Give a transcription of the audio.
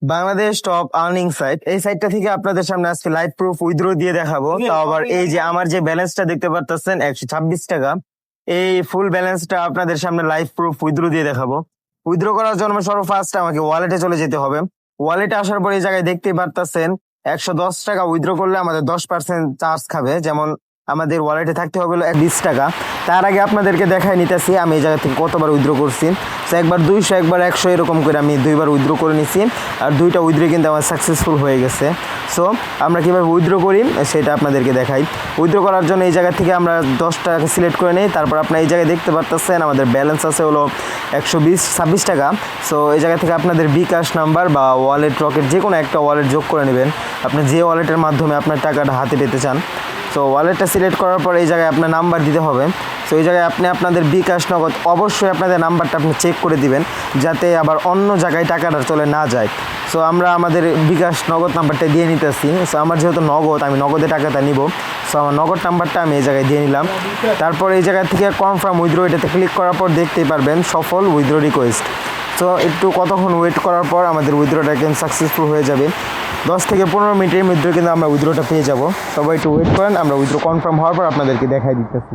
Bangladesh top earning site, এই সাইটটা থেকে আপনাদের সামনে আজকে লাইভ প্রুফ উইথড্র দিয়ে দেখাবো। তাও আবার এই যে আমার যে ব্যালেন্সটা দেখতে পারতেছেন 126 টাকা, এই ফুল ব্যালেন্সটা আপনাদের সামনে লাইভ প্রুফ উইথড্র দিয়ে দেখাবো। উইথড্র করার জন্য সর্বফার্স্ট আমাকে ওয়ালেটে চলে যেতে হবে। ওয়ালেটে আসার পর এই জায়গায় দেখতেই পারতেছেন 110 টাকা উইথড্র করলে আমাদের 10% চার্জ খাবে। যেমন আমাদের ওয়ালেটে থাকতে হবে 20 টাকা। তার আগে আপনাদেরকে দেখাই নিতেছি আমি এই জায়গা থেকে কতবার উইথড্র করছি। তো একবার 200, একবার 100 এরকম করে আমি 2বার উইথড্র করে নিছি, আর 2টা উইথড্র কিন্তু আমার সাকসেসফুল হয়ে গেছে। সো আমরা কীভাবে উইথড্র করি সেটা আপনাদেরকে দেখাই। উইথড্র করার জন্য এই জায়গা থেকে আমরা 10 টাকা সিলেক্ট করে নিই। তারপর আপনার এই জায়গায় দেখতে পারতেছেন আমাদের ব্যালেন্স আছে হলো 126 টাকা। সো এই জায়গা থেকে আপনাদের বিকাশ নাম্বার বা ওয়ালেট রকেট যে কোনো একটা ওয়ালেট যোগ করে নেবেন, আপনি যে ওয়ালেটের মাধ্যমে আপনার টাকাটা হাতে পেতে চান। সো ওয়ালেটটা সিলেক্ট করার পর এই জায়গায় আপনার নাম্বার দিতে হবে। সো এই জায়গায় আপনি আপনাদের বিকাশ নগদ অবশ্যই আপনাদের নাম্বারটা আপনি চেক করে দিবেন, যাতে আবার অন্য জায়গায় টাকাটা চলে না যায়। সো আমরা আমাদের বিকাশ নগদ নাম্বারটা দিয়ে নিতেছি। সো আমার যেহেতু নগদ, আমি নগদে টাকাটা নিব। সো আমার নগদ নাম্বারটা আমি এই জায়গায় দিয়ে নিলাম। তারপর এই জায়গা থেকে কনফার্ম উইথড্র এটাতে ক্লিক করার পর দেখতেই পারবেন সফল উইথড্র রিকোয়েস্ট। সো একটু কতক্ষণ ওয়েট করার পর আমাদের উইথড্রটা কিন্তু সাকসেসফুল হয়ে যাবে। 10 থেকে 15 মিনিটের মধ্যে কিন্তু আমরা উইথড্রটা পেয়ে যাব। সবাই একটু ওয়েট করেন, আমরা উইথড্র কনফার্ম হওয়ার পর আপনাদেরকে দেখাই দিতেছি।